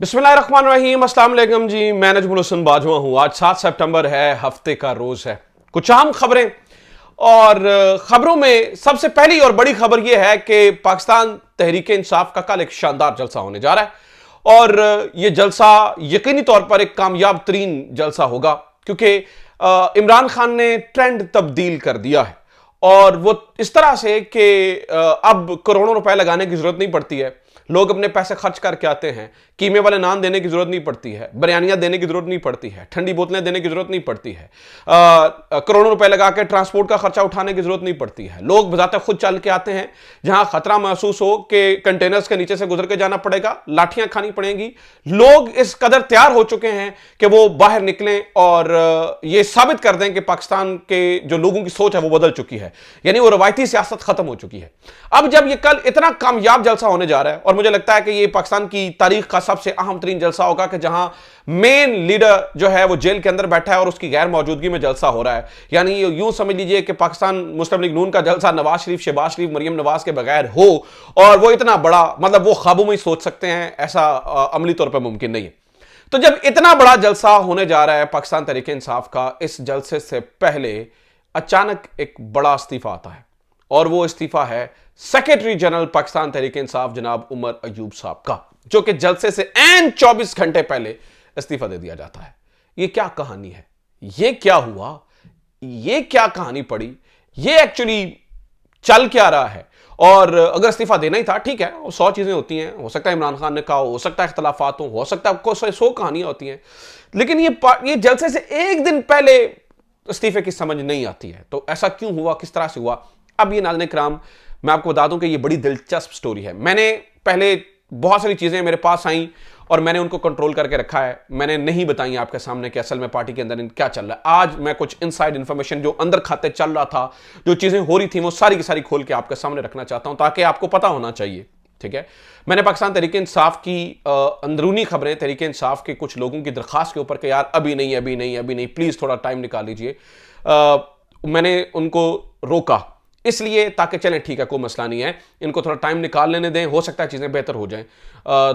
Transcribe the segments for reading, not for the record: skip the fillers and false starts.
बिस्मिल्लाहिर्रहमानिर्रहीम, अस्सलाम वालेकुम जी। मैं नजमुल हुसैन बाजवा हूं। आज 7 सितंबर है, हफ्ते का रोज है। कुछ आम खबरें और खबरों में सबसे पहली और बड़ी खबर यह है कि पाकिस्तान तहरीक इंसाफ का कल एक शानदार जलसा होने जा रहा है और यह जलसा यकीनी तौर पर एक कामयाब तरीन जलसा होगा क्योंकि इमरान खान ने ट्रेंड तब्दील कर दिया है और वो इस तरह से कि अब करोड़ों रुपए लगाने की जरूरत नहीं पड़ती है। लोग अपने पैसे खर्च करके आते हैं, कीमे वाले नान देने की जरूरत नहीं पड़ती है, बिरयानियां देने की जरूरत नहीं पड़ती है, ठंडी बोतलें देने की जरूरत नहीं पड़ती है, करोड़ों रुपए लगा के ट्रांसपोर्ट का खर्चा उठाने की जरूरत नहीं पड़ती है। लोग बजाते खुद चल के आते हैं। जहां खतरा महसूस हो कि कंटेनर्स के नीचे से गुजर के जाना पड़ेगा, लाठियां खानी पड़ेंगी, लोग इस कदर तैयार हो चुके हैं कि वो बाहर निकलें और ये साबित कर दें कि पाकिस्तान के जो लोगों की सोच है वो बदल चुकी है, यानी वो रवायती सियासत खत्म हो चुकी है। अब जब ये कल इतना कामयाब जलसा होने जा रहा है और मुझे लगता है कि ये पाकिस्तान की तारीख का सबसे अहम तरीन जलसा होगा कि जहां मेन लीडर जो है वो जेल के अंदर बैठा है और उसकी गैर मौजूदगी में जलसा हो रहा है। यानी यूं समझ लीजिए कि पाकिस्तान मुस्लिम लीग नून का जलसा नवाज शरीफ, शहबाज शरीफ, मरियम नवाज के बगैर हो और वो इतना बड़ा, मतलब वो ख्वाबों में ही सोच सकते हैं, ऐसा अमली तौर पर मुमकिन नहीं है। तो जब इतना बड़ा जलसा होने जा रहा है पाकिस्तान तहरीक इंसाफ का, इस जलसे से पहले अचानक एक बड़ा इस्तीफा आता है और वो इस्तीफा है सेक्रेटरी जनरल पाकिस्तान तहरीक इंसाफ जनाब उमर अयूब साहब का, जो कि जलसे से ऐन 24 घंटे पहले इस्तीफा दे दिया जाता है। ये क्या कहानी है? ये क्या हुआ? ये क्या कहानी पड़ी? ये एक्चुअली चल क्या रहा है? और अगर इस्तीफा देना ही था, ठीक है, 100 चीजें होती हैं, हो सकता है इमरान खान ने कहा, हो सकता है इख्तलाफात हो सकता है 100 कहानियां होती हैं, लेकिन ये जलसे से एक दिन पहले इस्तीफे की समझ नहीं आती है। तो ऐसा क्यों हुआ, किस तरह से हुआ? अब ये नाज़रीन किराम, मैं आपको बता दूं कि ये बड़ी दिलचस्प स्टोरी है। मैंने पहले बहुत सारी चीजें मेरे पास आई और मैंने उनको कंट्रोल करके रखा है, मैंने नहीं बताई आपके सामने कि असल में पार्टी के अंदर क्या चल रहा है। आज मैं कुछ इनसाइड इंफॉर्मेशन जो अंदर खाते चल रहा था, जो चीजें हो रही थी, वो सारी की सारी खोल के आपके सामने रखना चाहता हूं ताकि आपको पता होना चाहिए। ठीक है, मैंने पाकिस्तान तहरीक इंसाफ की अंदरूनी खबरें, तहरीक इंसाफ के कुछ लोगों की दरखास्त के ऊपर कि यार अभी नहीं, प्लीज थोड़ा टाइम निकाल लीजिए, मैंने उनको रोका इसलिए ताकि चलें ठीक है, कोई मसला नहीं है, इनको थोड़ा टाइम निकाल लेने दें, हो सकता है चीज़ें बेहतर हो जाएं।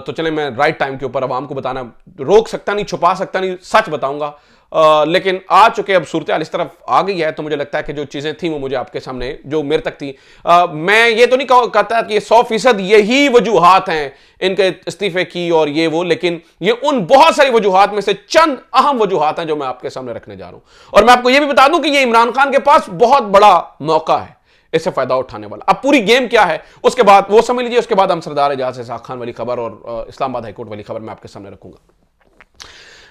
तो चलें, मैं राइट टाइम के ऊपर आवाम को बताना रोक सकता नहीं, छुपा सकता नहीं, सच बताऊंगा। लेकिन आ चुके अब सूरत हाल इस तरफ आ गई है, तो मुझे लगता है कि जो चीज़ें थी वो मुझे आपके सामने, जो मेरे तक थी, मैं ये तो नहीं कहता कि ये 100% यही वजूहात हैं इनके इस्तीफे की और ये वो, लेकिन ये उन बहुत सारी वजूहात में से चंद अहम वजूहात हैं जो मैं आपके सामने रखने जा रहा हूं। और मैं आपको ये भी बता दूं कि ये इमरान खान के पास बहुत बड़ा मौका है इससे फायदा उठाने वाला। अब पूरी गेम क्या है उसके बाद वो समझ लीजिए, उसके बाद हम सरदार एजाज इसाक खान वाली खबर और इस्लामाबाद हाईकोर्ट वाली खबर मैं आपके सामने रखूंगा।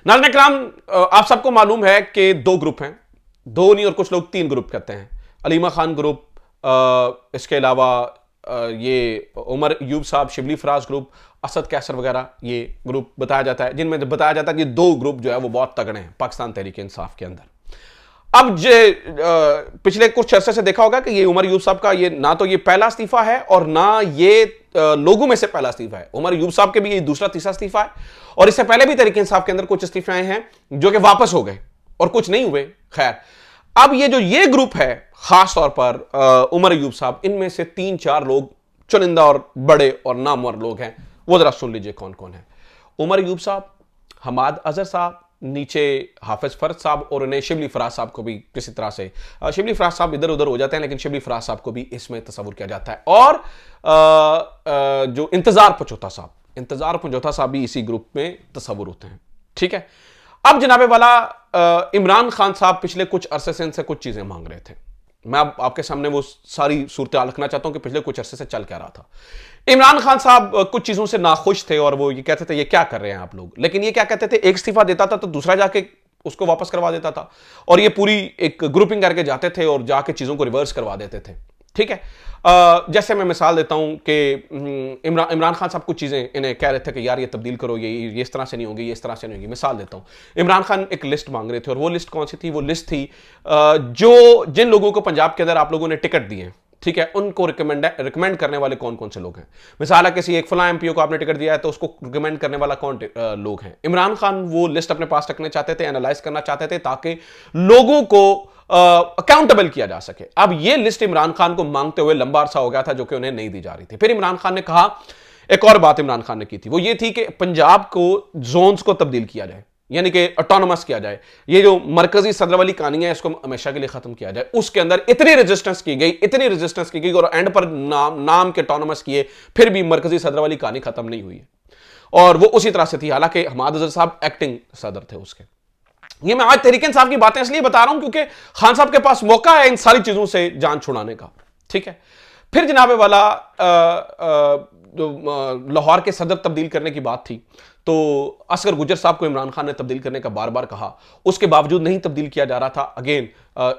नाज़रीन किराम, आप सबको मालूम है कि 2 ग्रुप हैं, 2 नहीं और कुछ लोग 3 ग्रुप कहते हैं। अलीमा खान ग्रुप, इसके अलावा ये उमर अयूब साहब, शिबली फराज ग्रुप, असद कैसर वगैरह, ये ग्रुप बताया जाता है, जिनमें बताया जाता है कि 2 ग्रुप जो है वो बहुत तगड़े हैं पाकिस्तान तहरीक इंसाफ के अंदर। अब पिछले कुछ अरसे से देखा होगा कि ये उमर अयूब साहब का ये ना तो ये पहला इस्तीफा है और ना ये लोगों में से पहला इस्तीफा है। उमर अयूब साहब के भी ये दूसरा तीसरा इस्तीफा है और इससे पहले भी तहरीक इंसाफ के अंदर कुछ इस्तीफे आए हैं जो कि वापस हो गए और कुछ नहीं हुए। खैर, अब ये ग्रुप है, खास तौर पर उमर अयूब साहब, इनमें से 3-4 लोग चुनिंदा और बड़े और नामवर लोग हैं। वो जरा सुन लीजिए कौन कौन है। उमर अयूब साहब, हमाद अजहर साहब, नीचे हाफिज फरद साहब और उन्हें शिबली फराज साहब को भी किसी तरह से, शिबली फराज साहब इधर उधर हो जाते हैं लेकिन शिबली फराज साहब को भी इसमें तस्वुर किया जाता है। और जो इंतजार पंजोथा साहब भी इसी ग्रुप में तस्वुर होते हैं। ठीक है, अब जनाबे वाला इमरान खान साहब पिछले कुछ अरसे से इनसे कुछ चीजें मांग रहे थे। मैं आपके सामने वो सारी सूरत हाल रखना चाहता हूं कि पिछले कुछ अरसे से चल क्या रहा था। इमरान खान साहब कुछ चीजों से नाखुश थे और वो ये कहते थे ये क्या कर रहे हैं आप लोग, लेकिन ये क्या कहते थे, एक इस्तीफा देता था तो दूसरा जाके उसको वापस करवा देता था और ये पूरी एक ग्रुपिंग करके जाते थे और जाके चीजों को रिवर्स करवा देते थे। ठीक है, जैसे मैं मिसाल देता हूं कि इमरान खान साहब कुछ चीजें इन्हें कह रहे थे कि यार ये तब्दील करो, ये इस तरह से नहीं होगी, ये इस तरह से नहीं होगी। मिसाल देता हूं, इमरान खान एक लिस्ट मांग रहे थे और वो लिस्ट कौन सी थी? वो लिस्ट थी जो जिन लोगों को पंजाब के अंदर आप लोगों ने टिकट दिए, ठीक है, उनको रिकमेंड करने वाले कौन कौन से लोग हैं। मिसाल है किसी एक फला एमपीओ को आपने टिकट दिया है तो उसको रिकमेंड करने वाला कौन लोग हैं। इमरान खान वो लिस्ट अपने पास रखना चाहते थे, एनालाइज करना चाहते थे ताकि लोगों को अकाउंटेबल किया जा सके। अब ये लिस्ट इमरान खान को मांगते हुए लंबा अरसा हो गया था जो कि उन्हें नहीं दी जा रही थी। फिर इमरान खान ने कहा एक और बात इमरान खान ने की थी, वो ये थी कि पंजाब को जोन्स को तब्दील किया जाए, यानी कि ऑटोनोमस किया जाए। ये जो मरकजी सदर वाली कहानी है इसको हमेशा के लिए खत्म किया जाए। उसके अंदर इतनी रेजिस्टेंस की गई और एंड पर नाम के ऑटोनोमस किए, फिर भी मरकजी सदर वाली कहानी खत्म नहीं हुई है। और वो उसी तरह से थी, हालांकि हमाद अजहर साहब एक्टिंग सदर थे उसके। ये मैं आज तहरीक इंसाफ की बातें इसलिए बता रहा हूं क्योंकि खान साहब के पास मौका है इन सारी चीजों से जान छुड़ाने का। ठीक है, फिर जनाबे वाला जो लाहौर के सदर तब्दील करने की बात थी, तो असगर गुजर साहब को इमरान खान ने तब्दील करने का बार बार कहा, उसके बावजूद नहीं तब्दील किया जा रहा था। अगेन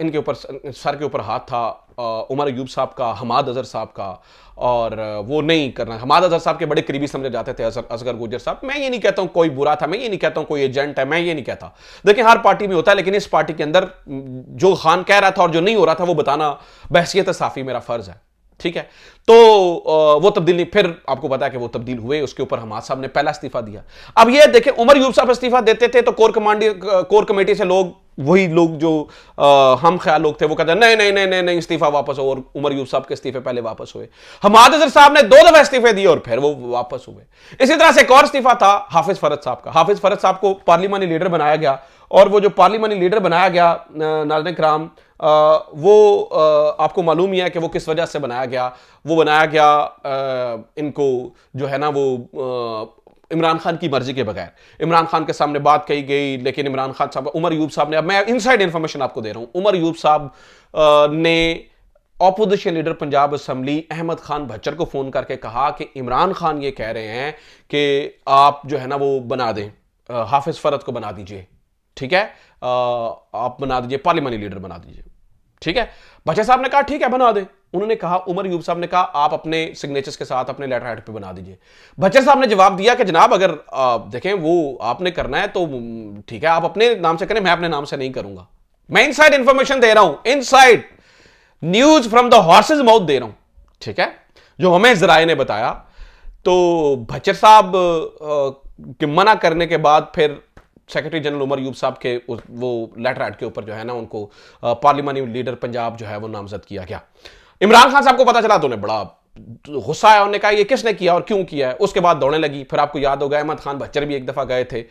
इनके ऊपर सर के ऊपर हाथ था उमर अयूब साहब का, हमाद अजहर साहब का, और वो नहीं करना। हमाद अजहर साहब के बड़े करीबी समझे जाते थे असगर गुजर साहब। मैं ये नहीं कहता हूं कोई बुरा था, मैं ये नहीं कहता हूं कोई एजेंट है, मैं ये नहीं कहता। देखिए हर पार्टी में होता है, लेकिन इस पार्टी के अंदर जो खान कह रहा था और जो नहीं हो रहा था वो बताना बहसियत साफी मेरा फर्ज है। ठीक है, तो वो तब्दील नहीं, फिर आपको पता है कि वो तब्दील हुए। उसके ऊपर हमाद साहब ने पहला इस्तीफा दिया। अब ये देखें, उमर अयूब साहब इस्तीफा देते थे तो कोर कमेटी से लोग, वही लोग जो हम ख्याल लोग थे, वो कहते नहीं नहीं नहीं नहीं नहीं इस्तीफा वापस हो, और उमर अयूब साहब के इस्तीफे पहले वापस हुए। हमाद अजहर साहब ने 2 दफा इस्तीफे दिए और फिर वो वापस हुए। इसी तरह से एक और इस्तीफा था हाफिज फरद साहब का। हाफिज फरद साहब को पार्लिमानी लीडर बनाया गया, और वो जो पार्लिमानी लीडर बनाया गया नाज़रीन किराम, वो आपको मालूम ही है कि वो किस वजह से बनाया गया। वो बनाया गया इनको जो है ना, वो इमरान खान की मर्जी के बगैर। इमरान खान के सामने बात कही गई, लेकिन इमरान खान साहब, उमर अयूब साहब ने, अब मैं इनसाइड इंफॉर्मेशन आपको दे रहा हूं, उमर अयूब साहब ने opposition leader Punjab assembly Ahmed Khan Bhachar को फोन करके कहा कि इमरान खान ये कह रहे हैं कि आप जो है ना वो बना दें, हाफिज फरद को बना दीजिए। ठीक है, आप बना दीजिए, पार्लिमानी लीडर बना दीजिए। ठीक है, भच्चर साहब ने कहा ठीक है बना दें। उन्होंने कहा, उमर अयूब साहब ने कहा आप अपने सिग्नेचर्स के साथ अपने लेटर हेड पे बना दीजिए। भच्चर साहब ने जवाब दिया कि जनाब अगर देखें वो आपने करना है तो ठीक है, आप अपने नाम से करें, मैं अपने नाम से नहीं करूंगा। मैं इनसाइड इंफॉर्मेशन दे रहा हूं, inside news from the horse's mouth दे रहा हूं। ठीक है, जो हमें जराए ने बताया। तो भच्चर साहब के मना करने के बाद फिर सेक्रेटरी जनरल उमर अयूब साहब के वो लेटर हेड के ऊपर जो है ना उनको पार्लिमानी लीडर पंजाब जो है वो नामजद किया गया। इमरान खान साहब को पता चला तो उन्हें बड़ा गुस्सा आया, उन्होंने कहा ये किसने किया और क्यों किया है। उसके बाद दौड़ने लगी। फिर आपको याद होगा अहमद खान भच्चर भी एक दफा गए थे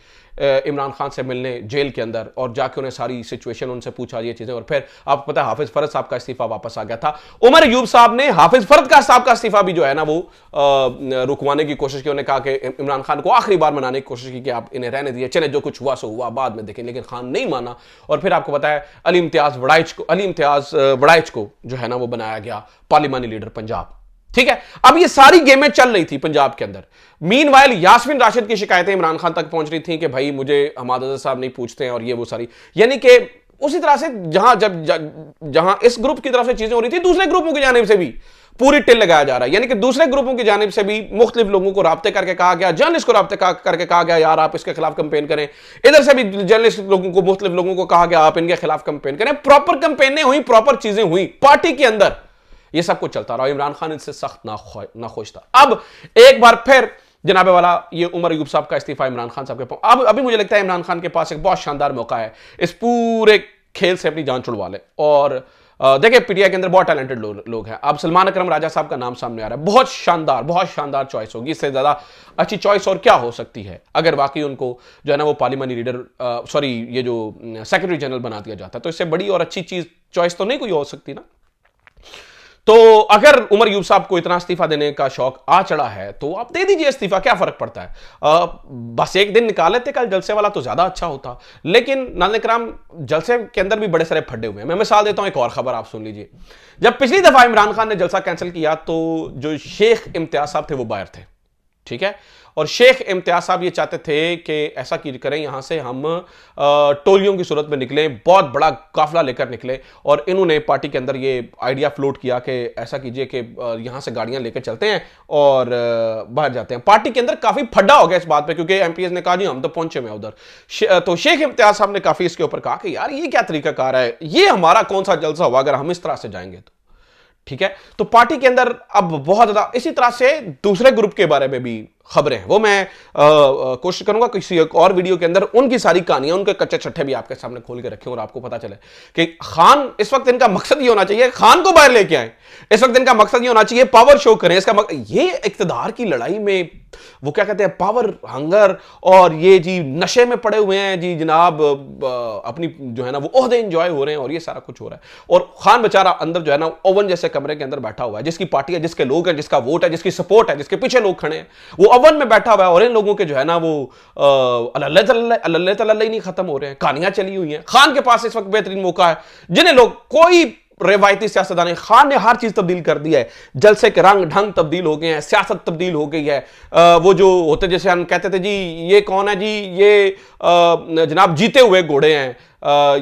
इमरान खान से मिलने जेल के अंदर, और जाके उन्हें सारी सिचुएशन उनसे पूछा ये चीजें, और फिर आपको पता है हाफिज फरद साहब का इस्तीफा वापस आ गया था। उमर अयूब साहब ने हाफिज फरद साहब का इस्तीफा भी जो है ना वो रुकवाने की कोशिश की। उन्होंने कहा कि इमरान खान को आखिरी बार मनाने की कोशिश की कि आप इन्हें रहने दिए, चले जो कुछ हुआ सो हुआ, बाद में देखें, लेकिन खान नहीं माना। और फिर आपको पता है अली इम्तियाज वड़ाइच को जो है ना वो बनाया गया पार्लिमानी लीडर पंजाब। ठीक है, अब ये सारी गेमें चल रही थी पंजाब के अंदर। मीनवाइल यास्मीन राशिद की शिकायतें इमरान खान तक पहुंच रही थी कि भाई मुझे हमाद अजहर साहब नहीं पूछते हैं, और ये वो सारी, यानी कि उसी तरह से जहां इस ग्रुप की तरफ से चीजें हो रही थी, दूसरे ग्रुपों की जानिब से भी पूरी टिल लगाया जा रहा है। यानी कि दूसरे ग्रुपों की जानिब से भी मुख्तलिफ लोगों को राब्ते करके कहा गया, जर्नलिस्ट को राब्ते करके कहा गया यार आप इसके खिलाफ कंपेन करें। इधर से भी जर्नलिस्ट लोगों को, मुख्तलिफ लोगों को कहा गया आप इनके खिलाफ कंपेन करें। प्रॉपर कंपेनें हुई, प्रॉपर चीजें हुई पार्टी के अंदर, ये सब कुछ चलता रहा। इमरान खान इससे सख्त नाखुश था। अब एक बार फिर जनाबे वाला ये उमर अयूब साहब का इस्तीफा इमरान खान साहब के पास, अब अभी मुझे लगता है इमरान खान के पास एक बहुत शानदार मौका है इस पूरे खेल से अपनी जान छुड़वा ले। और देखिए पीटीआई के अंदर बहुत टैलेंटेड लोग हैं। अब सलमान अकरम राजा साहब का नाम सामने आ रहा है, बहुत शानदार चॉइस होगी। इससे ज्यादा अच्छी चॉइस और क्या हो सकती है अगर वाकई उनको जो है ना वो पार्लिमानी लीडर ये जो सेक्रेटरी जनरल बना दिया जाता है, तो इससे बड़ी और अच्छी चीज चॉइस तो नहीं कोई हो सकती ना। तो अगर उमर अयूब साहब को इतना इस्तीफा देने का शौक आ चढ़ा है तो आप दे दीजिए इस्तीफा, क्या फर्क पड़ता है। बस एक दिन निकाल लेते कल जलसे वाला तो ज्यादा अच्छा होता। लेकिन नाज़रीन किराम जलसे के अंदर भी बड़े सारे फड्डे हुए हैं। मैं मिसाल देता हूं, एक और खबर आप सुन लीजिए। जब पिछली दफा इमरान खान ने जलसा कैंसिल किया तो जो शेख इम्तियाज साहब थे वो बाहर थे। ठीक है, और शेख इम्तियाज साहब ये चाहते थे कि ऐसा करें, यहां से हम टोलियों की सूरत में निकले, बहुत बड़ा काफिला लेकर निकले। और इन्होंने पार्टी के अंदर ये आइडिया फ्लोट किया कि ऐसा कीजिए कि यहां से गाड़ियां लेकर चलते हैं और बाहर जाते हैं। पार्टी के अंदर काफी फड्डा हो गया इस बात पे, क्योंकि एमपीएस ने कहा जी हम तो पहुंचे में उधर। तो शेख इम्तियाज साहब ने काफी इसके ऊपर कहा कि यार ये क्या तरीकाकार है, ये हमारा कौन सा जलसा हुआ अगर हम इस तरह से जाएंगे तो। ठीक है, तो पार्टी के अंदर अब बहुत ज्यादा, इसी तरह से दूसरे ग्रुप के बारे में भी खबरें हैं वो मैं कोशिश करूंगा किसी एक और वीडियो के अंदर उनकी सारी कहानियां, उनके कच्चे छट्टे भी आपके सामने खोल के रखें और आपको पता चले कि खान, इस वक्त इनका मकसद ये होना चाहिए खान को बाहर लेके आए। इस वक्त इनका मकसद ये होना चाहिए पावर शो करें। इसका ये इक्तदार की लड़ाई में वो क्या कहते हैं, पावर हंगर, और ये जी नशे में पड़े हुए हैं जी जनाब, अपनी जो है ना वो ओहदे एंजॉय हो रहे हैं और ये सारा कुछ हो रहा है। और खान बेचारा अंदर जो है ना ओवन जैसे कमरे के अंदर बैठा हुआ है, जिसकी पार्टी है, जिसके लोग हैं, जिसका वोट है, जिसकी सपोर्ट है, जिसके पीछे लोग खड़े हैं, वो ओवन में बैठा हुआ है और इन लोगों के जो है ना वो अल्लाह नहीं खत्म हो रहे हैं, कहानियां चली हुई हैं। खान के पास इस वक्त बेहतरीन मौका है, जिन्हें लोग कोई रिवायती सियासतदान, खान ने हर चीज तब्दील कर दी है, जलसे के रंग ढंग तब्दील हो गए हैं, सियासत तब्दील हो गई है। वो जो होते जैसे हम कहते थे जी ये कौन है जी, ये जनाब जीते हुए घोड़े हैं,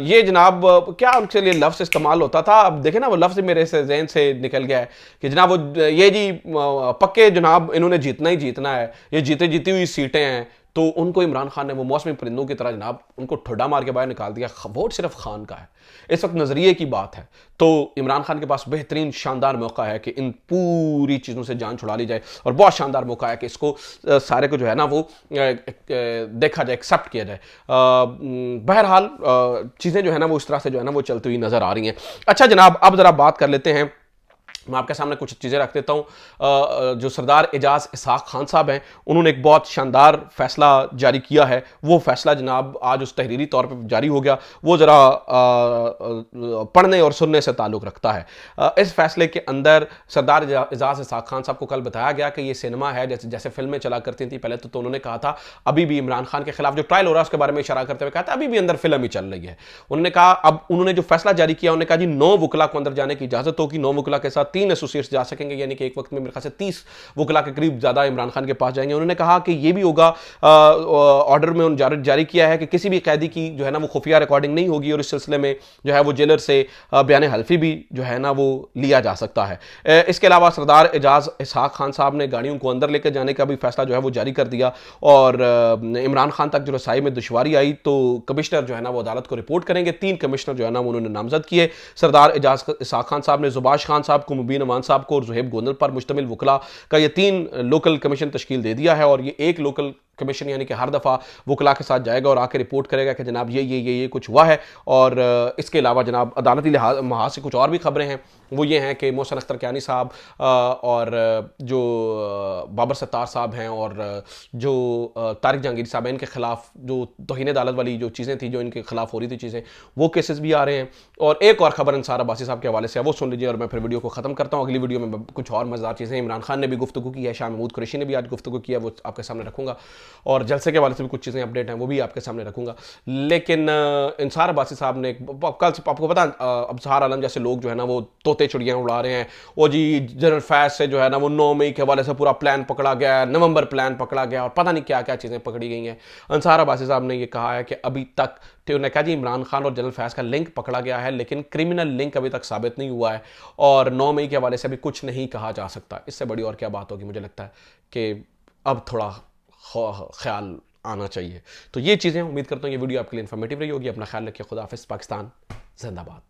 ये जनाब क्या उनके लिए लफ्ज़ इस्तेमाल होता था, अब देखें ना वो लफ्ज़ मेरे से जहन से निकल गया है कि जनाब वो ये जी पक्के जनाब इन्होंने जीतना ही जीतना है, ये जीते जीती हुई सीटें हैं। तो उनको इमरान खान ने वो मौसमी परिंदों की तरह जनाब उनको ठुड्डा मार के बाहर निकाल दिया। वोट सिर्फ खान का है, इस वक्त नजरिए की बात है। तो इमरान खान के पास बेहतरीन शानदार मौका है कि इन पूरी चीज़ों से जान छुड़ा ली जाए और बहुत शानदार मौका है कि इसको सारे को जो है ना वो देखा जाए, एक्सेप्ट किया जाए। बहरहाल चीज़ें जो है ना वो इस तरह से जो है ना वो चलती हुई नजर आ रही हैं। अच्छा जनाब, अब जरा बात कर लेते हैं, मैं आपके सामने कुछ चीज़ें रख देता हूँ। जो सरदार एजाज इसहाक खान साहब हैं, उन्होंने एक बहुत शानदार फैसला जारी किया है। वो फैसला जनाब आज उस तहरीरी तौर पर जारी हो गया, वो ज़रा पढ़ने और सुनने से ताल्लुक़ रखता है। इस फैसले के अंदर सरदार एजाज इसहाक खान साहब को कल बताया गया कि ये सिनेमा है, जैसे जैसे फिल्में चला करती थी पहले, तो उन्होंने कहा था अभी भी इमरान खान के खिलाफ जो ट्रायल हो रहा है उसके बारे में इशारा करते हुए कहा था अभी भी अंदर फिल्म ही चल रही है। उन्होंने कहा, अब उन्होंने जो फैसला जारी किया, उन्होंने कहा जी 9 वकला को अंदर जाने की इजाज़त होगी, 9 वकला के साथ 3 एसोसिएट्स जा सकेंगे, यानी कि एक वक्त में मेरे ख्याल से 30 वकला के करीब ज्यादा इमरान खान के पास जाएंगे। उन्होंने कहा कि यह भी होगा, ऑर्डर में उन्होंने जारी किया है कि किसी भी कैदी की जो है ना वो खुफिया रिकॉर्डिंग नहीं होगी और इस सिलसिले में जो है वो जेलर से बयान हल्फी भी जो है ना वो लिया जा सकता है। इसके अलावा सरदार एजाज इसहाक खान साहब ने गाड़ियों को अंदर लेकर जाने का भी फैसला जो है वो जारी कर दिया और इमरान खान तक जो रसाई में दुश्वारी आई तो कमिश्नर जो है ना वो अदालत को रिपोर्ट करेंगे। 3 कमिश्नर जो है ना उन्होंने नामजद किए। सरदार एजाज इसहाक खान साहब ने जुबाश खान साहब को, मुबीन अमान साहब को और जुहेब गोंदल पर मुश्तमिल वकला का ये 3 लोकल कमीशन तश्कील दे दिया है और ये एक लोकल कमीशन यानी कि हर दफ़ा वकला के साथ जाएगा और आके रिपोर्ट करेगा कि जनाब ये कुछ हुआ है। और इसके अलावा जनाब अदालती लिहाज से कुछ और भी खबरें हैं, वो ये हैं कि मोहसिन अख्तर कियानी साहब और जो बाबर सत्तार साहब हैं और जो तारिक जहांगीर साहब हैं, इनके खिलाफ जो तौहीन अदालत वाली जो चीज़ें थी, जो इनके खिलाफ हो रही थी चीज़ें, वो केसेस भी आ रहे हैं। और एक और खबर अंसार अब्बासी साहब के हवाले से है, वो सुन लीजिए और मैं फिर वीडियो को ख़त्म करता हूँ। अगली वीडियो में कुछ और मज़ेदार चीज़ें इमरान खान ने भी गुफ्तगू की है, शाह महमूद कुरैशी ने भी आज गुफ्तगू किया, वो आपके सामने रखूँगा और जलसे के हवाले से भी कुछ चीज़ें अपडेट हैं वो भी आपके सामने रखूँगा। लेकिन अंसार अब्बासी साहब ने कल आपको पता अबसार आलम जैसे लोग जो है ना वो तोते चिड़ियाँ उड़ा रहे हैं, वो जी जनरल फैज से जो है ना वो 9 मई के हवाले से पूरा प्लान पकड़ा गया, नवंबर प्लान पकड़ा गया और पता नहीं क्या क्या चीज़ें पकड़ी गई हैं। अंसार अब्बासी साहब ने ये कहा है कि अभी तक उन्होंने कहा जी इमरान खान और जनरल फैज का लिंक पकड़ा गया है लेकिन क्रिमिनल लिंक अभी तक साबित नहीं हुआ है और 9 मई के हवाले से अभी कुछ नहीं कहा जा सकता। इससे बड़ी और क्या बात होगी, मुझे लगता है कि अब थोड़ा ख्याल आना चाहिए। तो ये चीज़ें उम्मीद करता हूँ ये वीडियो आपके लिए इन्फॉर्मेटिव रही होगी। अपना ख्याल रखिए, खुदा हाफिज़, पाकिस्तान जिंदाबाद।